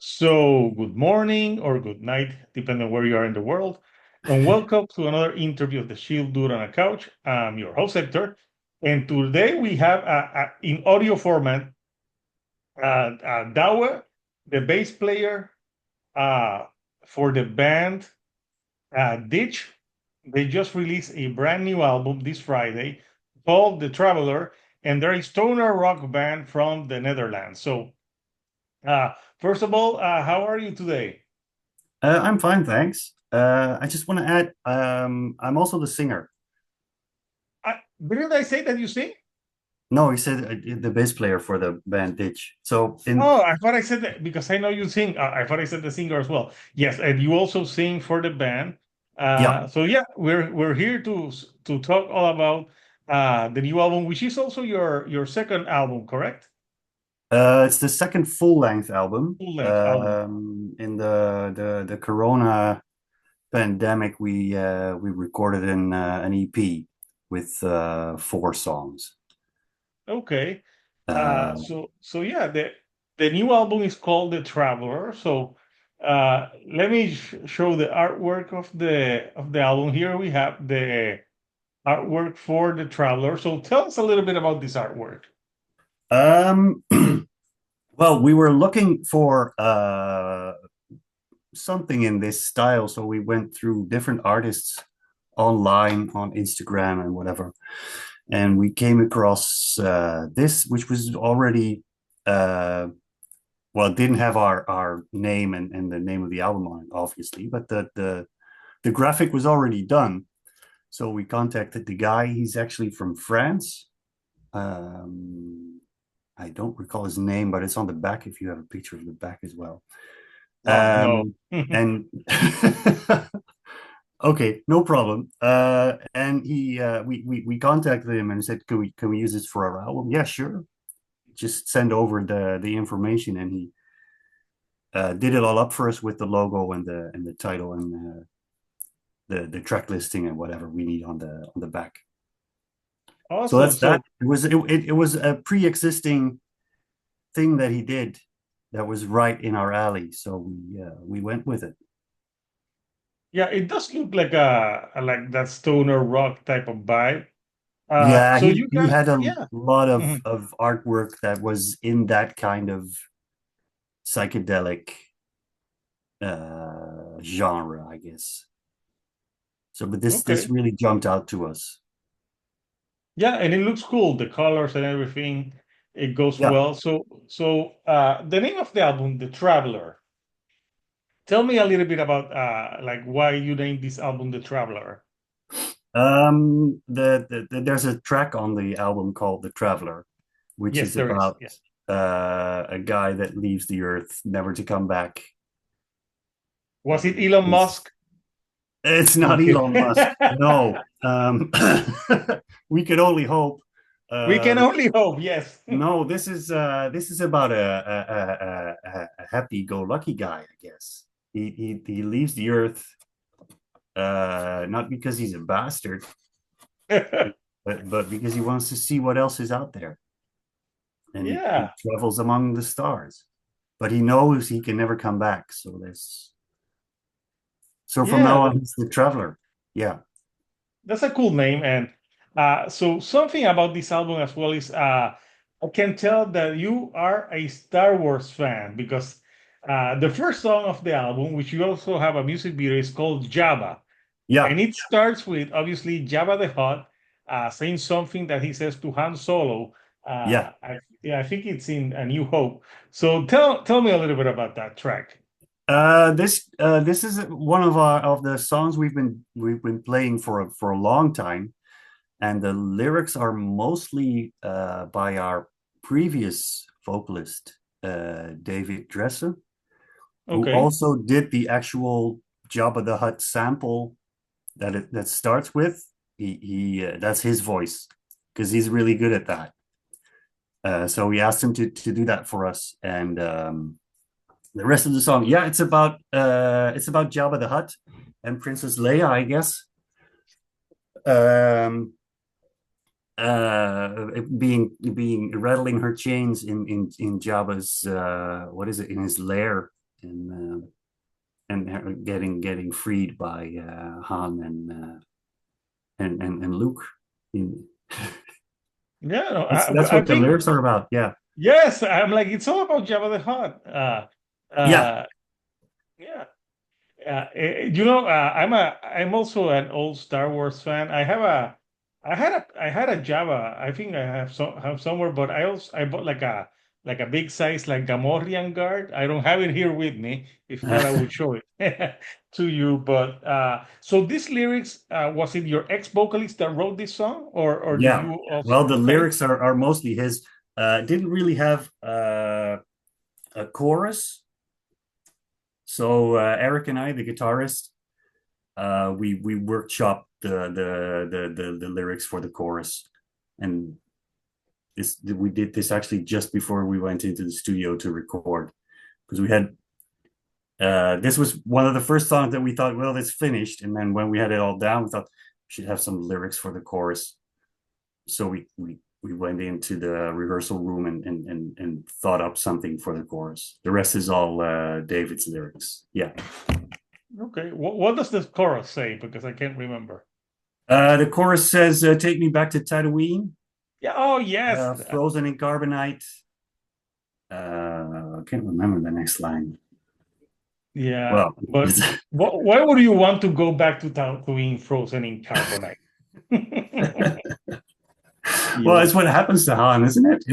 So, good morning or good night, depending on where you are in the world, and welcome to another interview of the Shield Dude on a Couch. I'm your host, Hector, and today we have in audio format Douwe, the bass player uh, for the band Ditch. They just released a brand new album this Friday called The Traveler, and they're a stoner rock band from the Netherlands. So, first of all, how are you today? I'm fine, thanks. I just want to add, I'm also the singer. Didn't I say that you sing? No, he said the bass player for the band Ditch. So in Oh, I thought I said that because I know you sing. I thought I said the singer as well. Yes, and you also sing for the band. Yeah, So yeah, we're here to talk all about the new album, which is also your second album, correct? it's the second full-length album. Full length album. In the Corona pandemic, we recorded an EP with four songs. Okay. Uh, So yeah, the new album is called The Traveler. So let me show the artwork of the album. Here we have the artwork for The Traveler. So tell us a little bit about this artwork. um, well, we were looking for something in this style, so we went through different artists online on Instagram and whatever. And we came across this, which was already, uh, well, it didn't have our name and the name of the album on it, obviously, but the graphic was already done. So we contacted the guy. He's actually from France. I don't recall his name, but it's on the back if you have a picture of the back as well. No. Um, and Okay, no problem. And we contacted him and said, can we use this for our album? Yeah, sure. Just send over the information, and he did it all up for us with the logo and the title and the track listing and whatever we need on the back. So Awesome. that's that. So It was a pre-existing thing that he did that was right in our alley. So we went with it. yeah, it does look like a like that stoner rock type of vibe. Yeah, So he you he got had a yeah. lot of Mhm. of artwork that was in that kind of psychedelic genre, I guess. So, but this Okay. really jumped out to us. Yeah, and it looks cool. The colors and everything, it goes Yeah. well. So the name of the album, The Traveler. Tell me a little bit about like why you named this album The Traveler. There's a track on the album called "The Traveler," which Yes, is there is. about Yeah. a guy that leaves the Earth never to come back. Was it Elon It's, Musk? it's No, I'm not kidding. Elon Musk. No. We could only hope. We can Um, only hope, yes. no, this is about a happy-go-lucky guy, I guess. He leaves the Earth not because he's a bastard, but because he wants to see what else is out there, and he Yeah, travels among the stars. But he knows he can never come back. So from yeah, now on, he's the traveler. Yeah, that's a cool name. And so something about this album as well is I can tell that you are a Star Wars fan because the first song of the album, which you also have a music video, is called Jabba. yeah, And it starts with obviously Jabba the Hutt saying something that he says to Han Solo. yeah. Yeah, I think it's in A New Hope. So tell me a little bit about that track. This is one of the songs we've been playing for a long time, and the lyrics are mostly by our previous vocalist, David Dresse, who Okay. also did the actual Jabba the Hutt sample that starts with. He That's his voice because he's really good at that. So we asked him to do that for us, and the rest of the song, yeah, it's about Jabba the Hutt and Princess Leia, I guess. Um, being rattling her chains in Jabba's what is it, in his lair, and getting freed by Han and Luke. In, Yeah, no, that's I what the think lyrics are about. Yeah, yes. I'm like it's all about Jabba the Hutt. yeah. Uh, yeah. I'm also an old Star Wars fan. I had a Java. I think I have somewhere, but I bought like a big size like Gamorrean guard. I don't have it here with me. If not, I would show it to you. But so these lyrics, was it your ex-vocalist that wrote this song, or did Yeah. you also? Well, the Okay. lyrics are mostly his. Didn't really have a chorus. So Eric and I, the guitarist, we workshopped the lyrics for the chorus, and we did this actually just before we went into the studio to record because we had this was one of the first songs that we thought, well, it's finished, and then when we had it all down, we thought we should have some lyrics for the chorus. So we went into the rehearsal room and thought up something for the chorus. The rest is all David's lyrics. Yeah. Okay. What does the chorus say? Because I can't remember. The chorus says, "Take me back to Tatooine, Yeah. Oh, yes. frozen in carbonite." I can't remember the next line. Yeah, Well, but why would you want to go back to Tatooine frozen in carbonite? well, Yeah. it's what happens to Han, isn't it?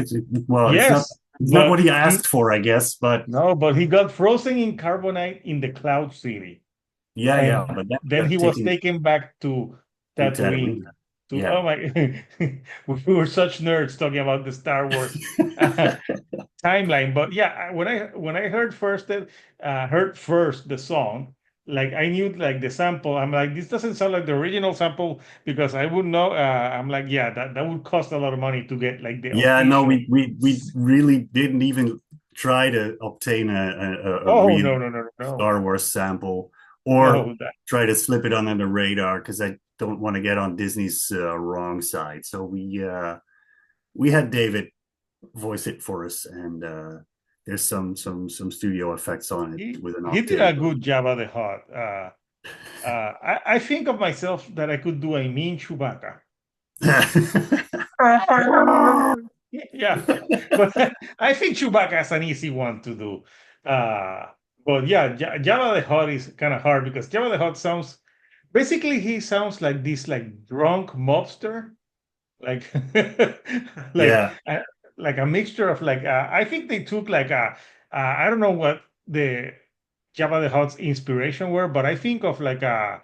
Well, Yes, it's not what but he he asked for, I guess. But no, but he got frozen in carbonite in the Cloud City, yeah, yeah. and But then he then got he was taken taken back to to Tatooine. Tatooine. To Yeah. oh my, we were such nerds talking about the Star Wars timeline. But yeah, when I heard first the song, like I knew like the sample. I'm like, this doesn't sound like the original sample because I would know. I'm like, yeah, that would cost a lot of money to get like the Yeah, no, official. we really didn't even try to obtain a Oh real no no no no Star Wars sample or no that try to slip it under the radar because I don't want to get on Disney's wrong side. So we had David voice it for us, and there's some studio effects on it with an he did a octave. good job at the heart. I think of myself that I could do a mean Chewbacca. Yeah, but I think Chewbacca is an easy one to do. But yeah, Jabba the Hutt is kind of hard because Jabba the Hutt sounds basically he sounds like this like drunk mobster, like like Yeah, uh, like a mixture of like I think they took like a I don't know what the Jabba the Hutt's inspiration were, but I think of like a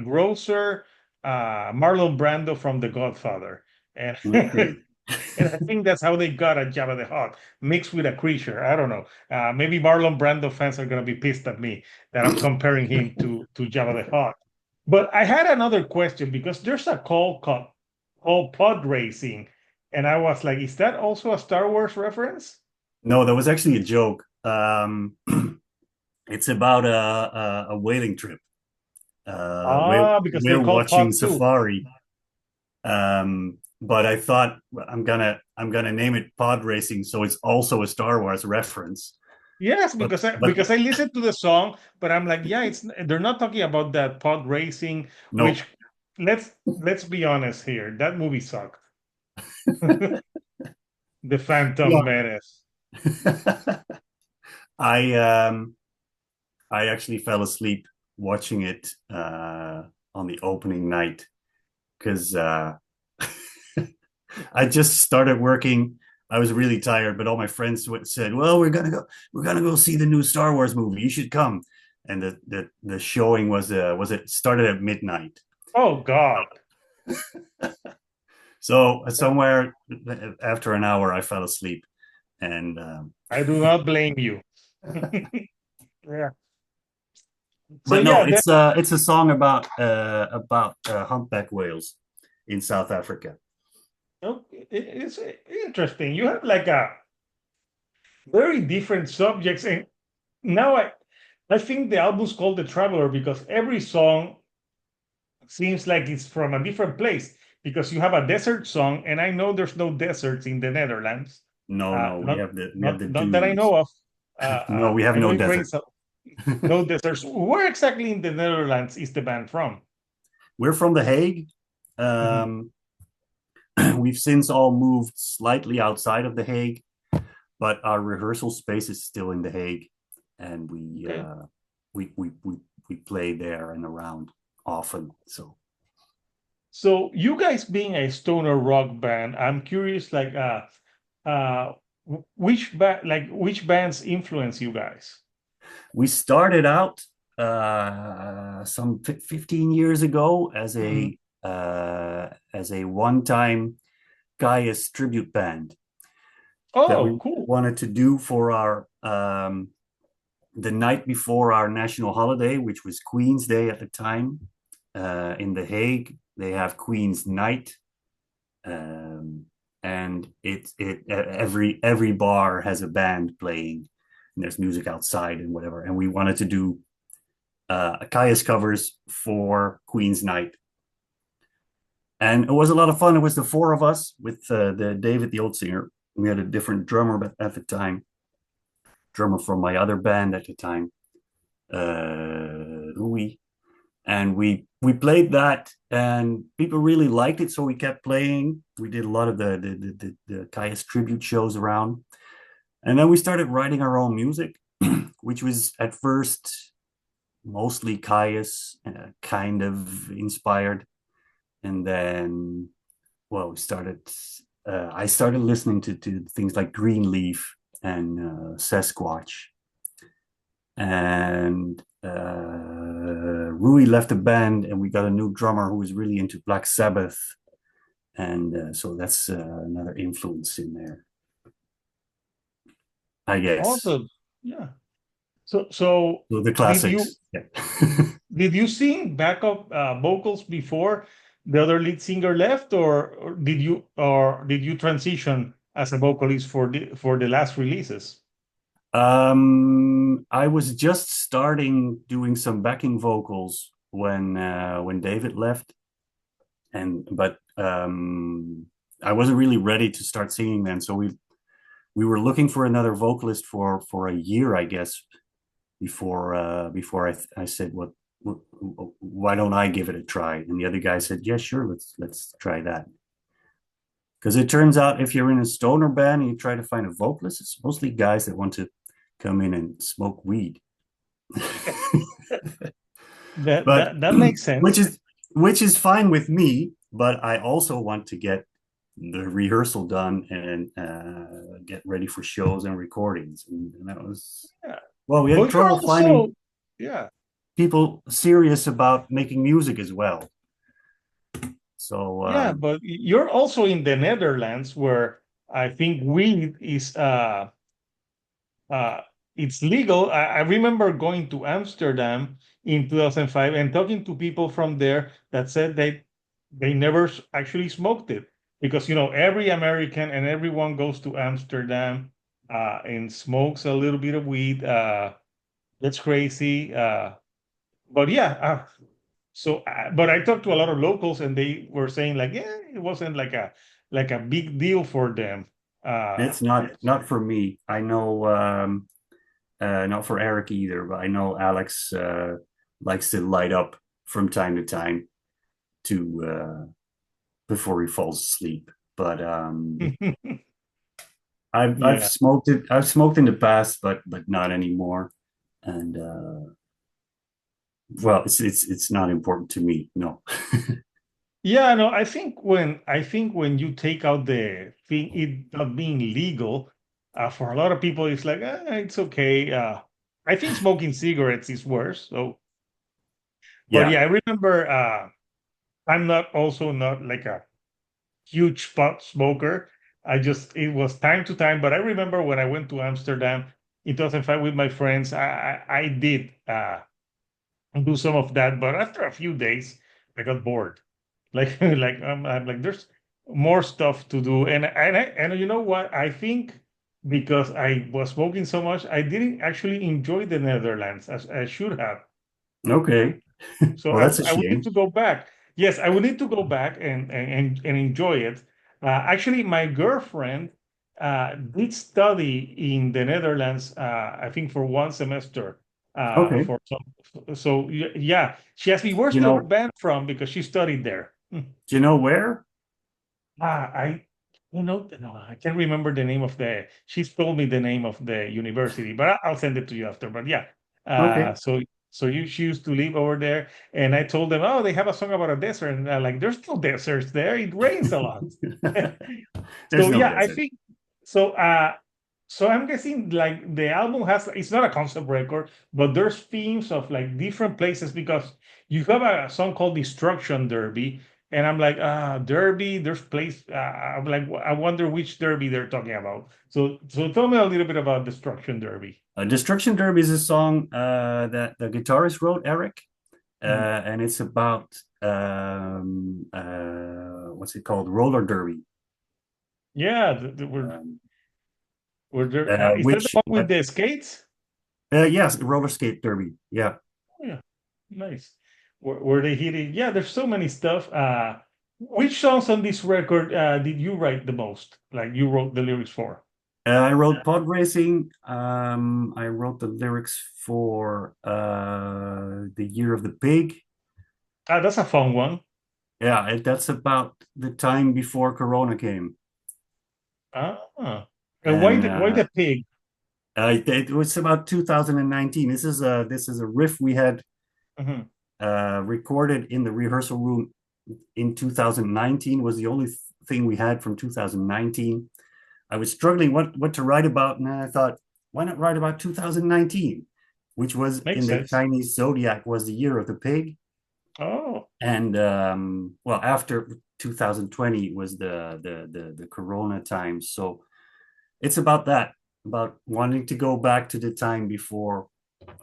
grocer, Marlon Brando from The Godfather, and okay. and I think that's how they got a Jabba the Hutt mixed with a creature. I don't know. Maybe Marlon Brando fans are gonna be pissed at me that I'm comparing him to Jabba the Hutt. But I had another question because there's a called Pod Racing, and I was like, is that also a Star Wars reference? No, that was actually a joke. It's about a whaling trip. Because they're We're called Pod watching too. Safari. But I thought I'm gonna name it Pod Racing, so it's also a Star Wars reference. Yes, But but because I listened to the song, but I'm like, yeah, it's they're not talking about that pod racing, no, which let's be honest here, that movie sucked. The Phantom yeah. Menace. I um I actually fell asleep watching it on the opening night because I just started working. I was really tired, but all my friends said, "Well, we're gonna go see the new Star Wars movie. You should come." And the showing was it started at midnight. Oh God. So somewhere after an hour, I fell asleep, and I do not blame you. Yeah. So but no, yeah, that it's a song about humpback whales in South Africa. it's interesting. You have like a very different subjects, and now I think the album's called The Traveler because every song seems like it's from a different place because you have a desert song, and I know there's no deserts in the Netherlands. No, no, Not we have the not that I dunes. know of. No, we have I know no it desert. rains. No deserts. Where exactly in the Netherlands is the band from? We're from The Hague. Mhm. Um, we've since all moved slightly outside of The Hague, but our rehearsal space is still in The Hague, and Okay. we play there and around often. So So you guys being a stoner rock band, I'm curious, like, uh, which bands influence you guys? we started out some 15 years ago Mhm. as a one-time Gaius tribute band that Oh, we cool. wanted to do for our the night before our national holiday, which was Queen's Day at the time. In The Hague, they have Queen's Night, um, and every bar has a band playing, and there's music outside and whatever. And we wanted to do Caius covers for Queen's Night, and it was a lot of fun. It was the four of us with the David, the old singer. We had a different drummer at the time, drummer from my other band at the time, Louis, and we played that, and people really liked it, so we kept playing. We did a lot of the Caius tribute shows around, and then we started writing our own music, which was at first mostly Caius, kind of inspired, and then well, we started. I started listening to things like Greenleaf and Sasquatch, and Rui left the band, and we got a new drummer who was really into Black Sabbath, and so that's another influence in there, I guess. Awesome. Yeah. So So the did you classics. Yeah. did you sing backup vocals before the other lead singer left, or did you transition as a vocalist for the last releases? I was just starting doing some backing vocals when David left, and but I wasn't really ready to start singing then. So we were looking for another vocalist for a year, I guess, before I said, what, why don't I give it a try? And the other guy said, yeah, sure, let's try that. Because it turns out if you're in a stoner band and you try to find a vocalist, it's mostly guys that want to come in and smoke weed. That But that that makes which sense. is which is fine with me, but I also want to get the rehearsal done and get ready for shows and recordings. And that was, Yeah. well, we had But you're trouble also, finding yeah. people serious about making music as well. So Yeah, but you're also in the Netherlands, where I think weed is uh it's legal. I remember going to Amsterdam in 2005 and talking to people from there that said they never actually smoked it, because every American and everyone goes to Amsterdam and smokes a little bit of weed. That's crazy. But yeah, but I talked to a lot of locals, and they were saying like, yeah, it wasn't like a big deal for them. it's Yeah. not for me. I know not for Eric either, but I know Alex likes to light up from time to time to before he falls asleep. But I've Yeah. smoked it. I've smoked in the past, but not anymore. And well, it's not important to me. No. Yeah, no, I think when you take out the thing, it not being legal, for a lot of people, it's like, it's okay. I think smoking cigarettes is worse. So, but Yeah. yeah, I remember. I'm not also not like a huge pot smoker. It was time to time. But I remember when I went to Amsterdam in 2005 with my friends, I did do some of that. But after a few days, I got bored. I'm like, there's more stuff to do. And you know what? I think because I was smoking so much, I didn't actually enjoy the Netherlands as I should have. Okay. So Well, I that's a I would need shame. to go back. Yes, I would need to go back and enjoy it. Actually, my girlfriend did study in the Netherlands. I think for one semester Okay. for some. So yeah, she asked me, "Where's You the know, band from?" Because she studied there. do you know where? I, no, I can't remember the name of the. She's told me the name of the university, but I'll send it to you after. But yeah, Okay. she used to live over there, and I told them, oh, they have a song about a desert, and they're like, there's no deserts there. It rains a lot. There's So no yeah, I desert. think so. So I'm guessing like the album has it's not a concept record, but there's themes of like different places because you have a song called Destruction Derby, and I'm like, Derby, there's place. I'm like, I wonder which Derby they're talking about. So tell me a little bit about Destruction Derby. Destruction Derby is a song that the guitarist wrote, Eric, Mhm. and it's about what's it called? Roller derby, Yeah, um, we're there. Is that the which one with the skates? yes, roller skate derby. Yeah, Oh, yeah, nice. Were they hitting? Yeah, there's so many stuff. Which songs on this record did you write the most? Like you wrote the lyrics for? I wrote pod racing. I wrote the lyrics for the Year of the Pig. That's a fun one. Yeah, that's about the time before Corona came, Ah, and and why the pig? it was about 2019. This is a riff we had Mhm. recorded in the rehearsal room in 2019. Was the only thing we had from 2019. I was struggling what to write about, and then I thought, why not write about 2019, which was Makes in the sense. Chinese zodiac was the year of the pig, Oh, and well, after 2020 was the Corona time, so it's about that, about wanting to go back to the time before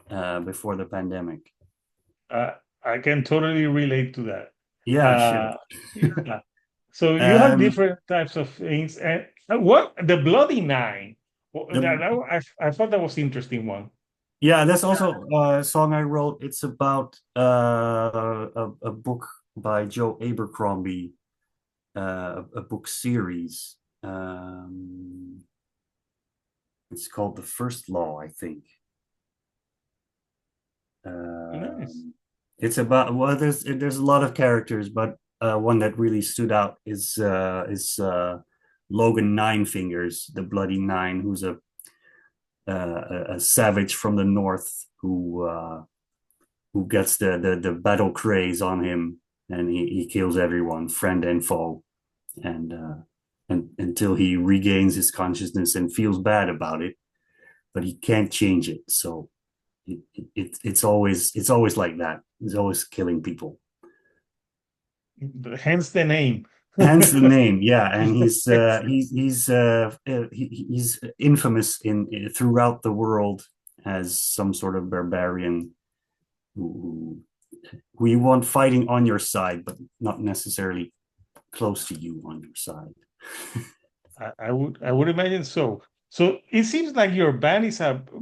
the pandemic. uh, I can totally relate to that. Yeah, sure. Yeah. So you have um, different types of things, and what the Bloody Nine? the I thought that was interesting one. Yeah, that's also a song I wrote. It's about a book by Joe Abercrombie, a book series. It's called The First Law, I think. Nice. Um, it's about, well, there's a lot of characters, but one that really stood out is Logan Nine Fingers, the Bloody Nine, who's a savage from the north who gets the battle craze on him, and he kills everyone, friend and foe, and until he regains his consciousness and feels bad about it, but he can't change it. So it's always like that. He's always killing people. Hence the name. Hence the name, yeah, and he's infamous in throughout the world as some sort of barbarian who who you want fighting on your side, but not necessarily close to you on your side. I would imagine so. So it seems like your band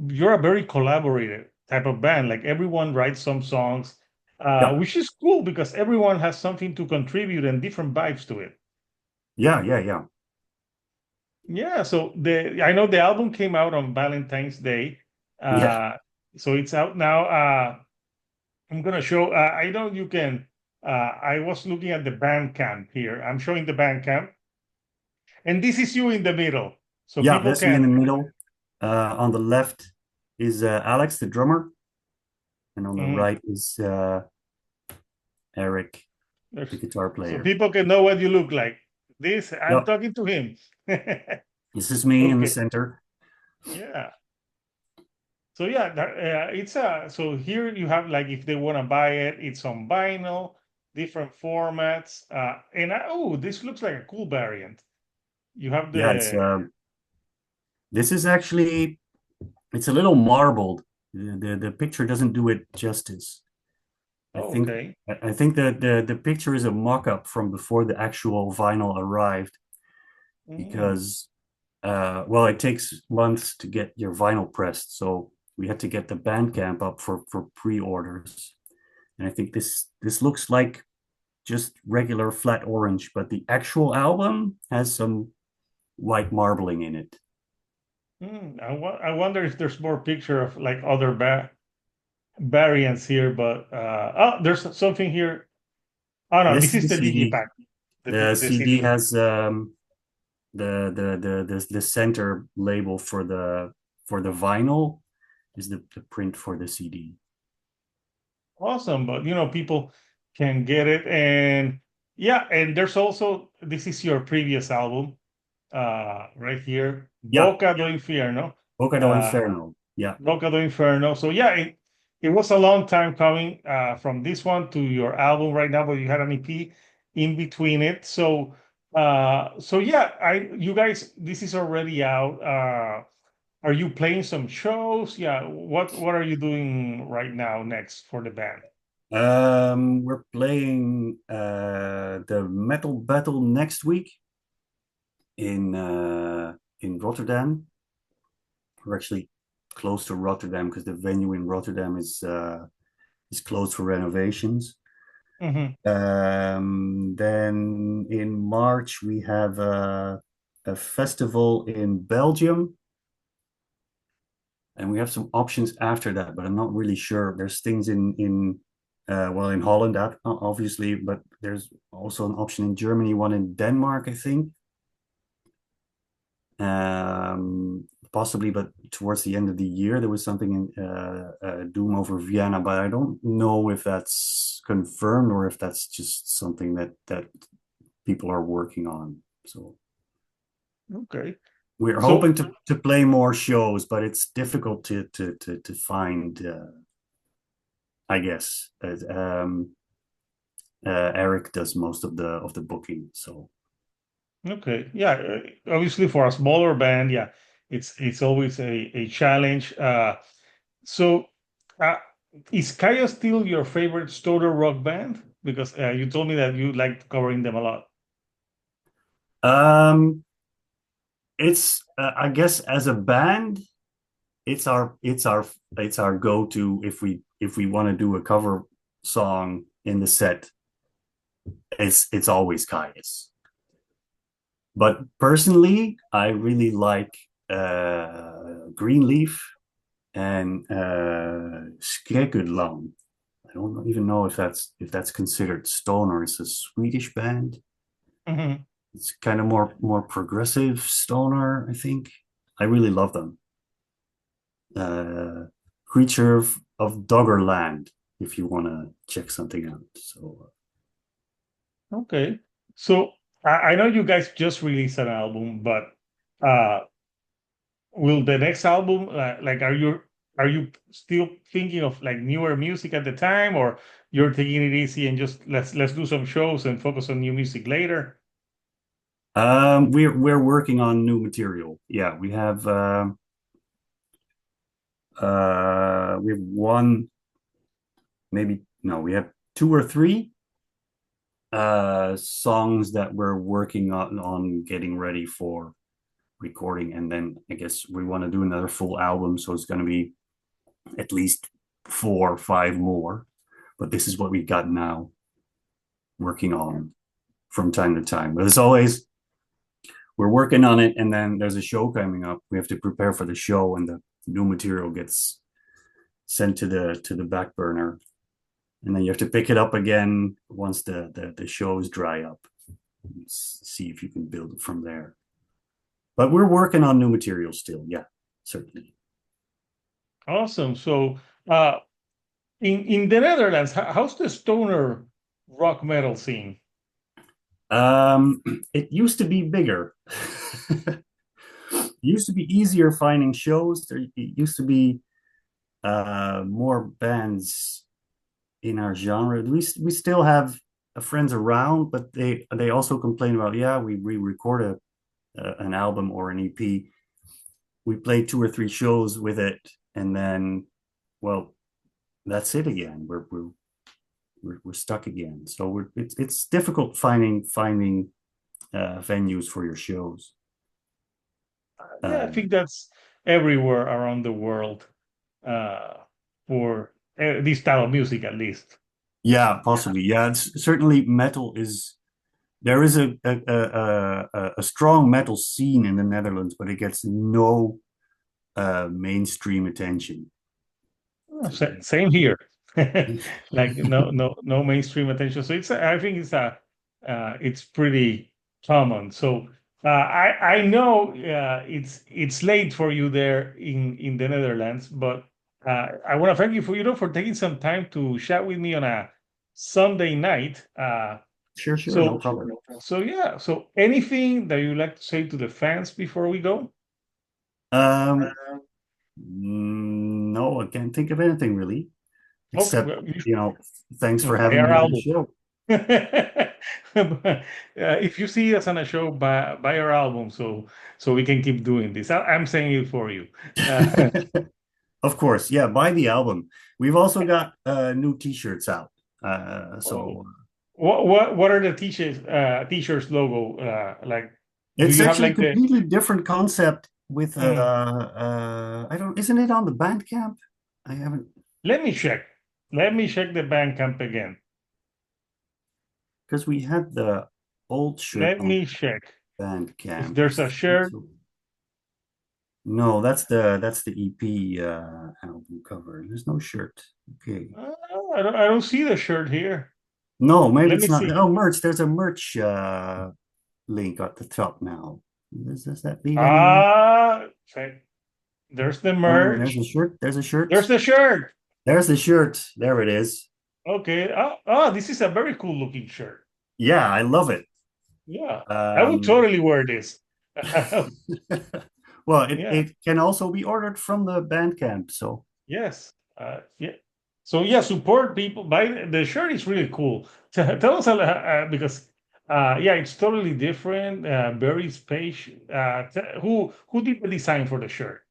you're a very collaborative type of band. Like everyone writes some songs, Yeah, which is cool because everyone has something to contribute and different vibes to it. yeah. Yeah. So the I know the album came out on Valentine's Day. Yeah, Uh, so it's out now. I'm gonna show. I know you can. I was looking at the Bandcamp here. I'm showing the Bandcamp, and this is you in the middle, so yeah. people That's me in can. the middle. On the left is Alex, the drummer, and on the Mhm. right is Eric, the guitar So player. people can know what you look like. This, I'm Yep, talking to him. this is me in the Okay. center. Yeah. So yeah, it's so here you have like if they want to buy it, it's on vinyl, different formats. Oh, this looks like a cool variant. You have Yeah, it's the this is actually it's a little marbled. The picture doesn't do it justice. I oh, think okay. I think that the picture is a mock-up from before the actual vinyl arrived Mm, because well, it takes months to get your vinyl pressed, so we had to get the Bandcamp up for pre-orders. And I think this looks like just regular flat orange, but the actual album has some white marbling in it. I wonder if there's more picture of like other band. variants here, but oh, there's something here. Oh no, This this is is the the CD. digipack. The The CD CD. has the center label for the vinyl is the print for the CD. Awesome, but people can get it, and yeah, and there's also this is your previous album, right here, Yeah, Boca do Inferno. Boca do Uh, Inferno. Yeah. Boca do Inferno. So yeah, it was a long time coming from this one to your album right now, but you had an EP in between it. So yeah, I you guys, this is already out. Are you playing some shows? Yeah, what are you doing right now next for the band? We're playing the Metal Battle next week in Rotterdam. We're actually close to Rotterdam because the venue in Rotterdam is closed for renovations. Hmm. Then in March we have a festival in Belgium, and we have some options after that, but I'm not really sure. There's things in Holland, that obviously, but there's also an option in Germany, one in Denmark, I think. Possibly, but towards the end of the year, there was something in Doom over Vienna, but I don't know if that's confirmed or if that's just something that people are working on. So Okay. we're So hoping to play more shows, but it's difficult to find. I guess Eric does most of the booking. So okay, yeah, obviously for a smaller band, yeah, it's always a challenge. So uh, is Kaya still your favorite stoner rock band? Because you told me that you liked covering them a lot. um, it's I guess as a band, it's our go-to if we want to do a cover song in the set. It's always Caius. But personally, I really like Greenleaf and Skräckudland. I don't even know if that's considered stoner. It's a Swedish band. Hmm. It's kind of more progressive stoner, I think. I really love them. Uh, Creature of Doggerland, if you want to check something out. So Okay, so I know you guys just released an album, but uh, will the next album like are you still thinking of like newer music at the time, or you're taking it easy and just let's do some shows and focus on new music later? we're working on new material. Yeah, we have one, maybe no, we have two or three songs that we're working on getting ready for recording, and then I guess we want to do another full album, so it's going to be at least 4 or 5 more. But this is what we got now working on from time to time. But as always, we're working on it, and then there's a show coming up. We have to prepare for the show, and the new material gets sent to the back burner, and then you have to pick it up again once the shows dry up. See if you can build it from there. But we're working on new material still. Yeah, certainly. Awesome. So uh in the Netherlands, how's the stoner rock metal scene? Um, it used to be bigger. It used to be easier finding shows. There used to be more bands in our genre. We still have friends around, but they also complain about, yeah, we record an album or an EP. We play 2 or 3 shows with it, and then, well, that's it again. We're stuck again. So it's difficult finding venues for your shows. Yeah, I Um, think that's everywhere around the world, uh for this style of music at least. yeah, possibly. Yeah, it's, certainly metal is there is a strong metal scene in the Netherlands, but it gets no mainstream attention. Same here. Like no mainstream attention. So I think it's pretty common. So I know it's late for you there in the Netherlands, but I want to thank you for for taking some time to chat with me on a Sunday night. Sure, sure, no So problem. so yeah. So anything that you like to say to the fans before we go? Um, no, I can't think of anything really, Okay, except, well, thanks for buy having our me on the album. show. If you see us on a show, buy our album so we can keep doing this. I'm saying it for you. Uh, Of course, yeah, buy the album. We've also got new t-shirts out. oh, So what are the t-shirts logo like? Do it's you have actually a like the? completely different concept with Mm, I don't, isn't it on the Bandcamp? I haven't, let me check. Let me check the Bandcamp again. because we had the old shirt Let on me check if Bandcamp. there's a shirt. So no, that's the EP album cover. There's no shirt. Okay. I don't see the shirt here. No, maybe Let me it's not. see. Oh, merch. There's a merch link at the top now. Does that lead anywhere? Okay. There's the Oh, there's merch. a shirt. There's a shirt. There's the shirt. There's the shirt. There it is. Okay. This is a very cool looking shirt. Yeah, I love it. Yeah, I would Um, totally wear this. well, Yeah. it can also be ordered from the Bandcamp. So Yes. Yeah. So yeah, support people. Buy the shirt is really cool. Tell us because yeah, it's totally different. Very space. Who did the design for the shirt?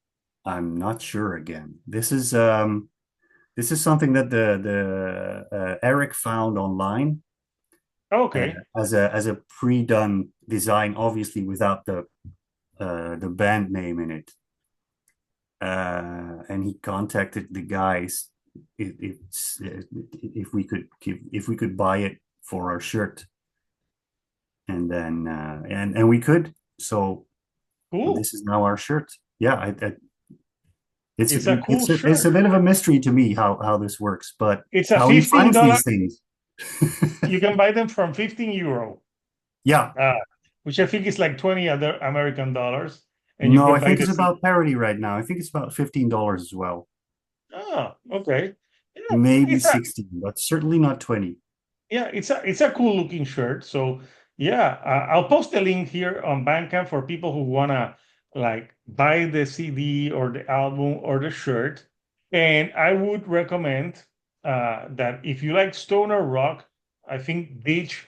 I'm not sure again. This is something that the Eric found online Okay. as a pre-done design, obviously without the band name in it. And he contacted the guys if, if we could buy it for our shirt, and then and we could. So Cool. this is now our shirt. Yeah, it's It's a cool it's a shirt. bit of a mystery to me how this works, but It's a how he finds $15. these things. You can buy them from 15 euro, Yeah. uh, which I think is like 20 other American dollars, and you No, I can buy think the it's seat. about parity right now. I think it's about $15 as well. Oh, okay. Yeah, Maybe it's a 16, but certainly not 20. yeah, it's a cool looking shirt. So yeah, I'll post the link here on Bandcamp for people who wanna like buy the CD or the album or the shirt. And I would recommend that if you like stoner rock, I think Beach,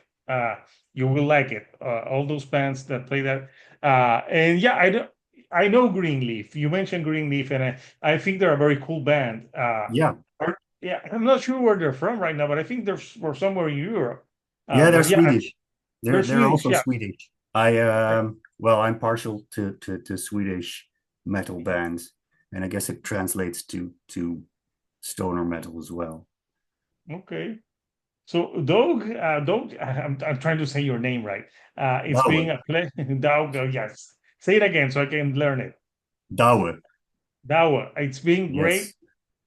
you will like it. All those bands that play that. And yeah, I know Greenleaf. You mentioned Greenleaf, and I think they're a very cool band. Yeah. Yeah, I'm not sure where they're from right now, but I think they're somewhere in Europe. Yeah, they're But yeah, Swedish. they're They're Swedish. also Yeah. Swedish. Well, I'm partial to Swedish metal bands, and I guess it translates to stoner metal as well. Okay. So Doug, I'm trying to say your name right. It's Douwe. being a play. Doug, yes. Say it again so I can learn it. Douwe. Douwe, it's been great Yes.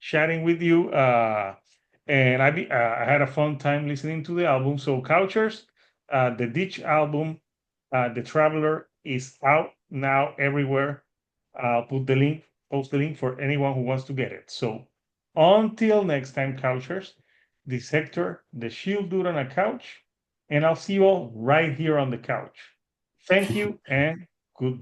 chatting with you. And I had a fun time listening to the album. So Couchers, the Ditch album, The Traveler is out now everywhere. I'll put the link, post the link for anyone who wants to get it. So until next time, Couchers, this is Hector, the shield dude on a couch, and I'll see you all right here on the couch. Thank you and goodbye.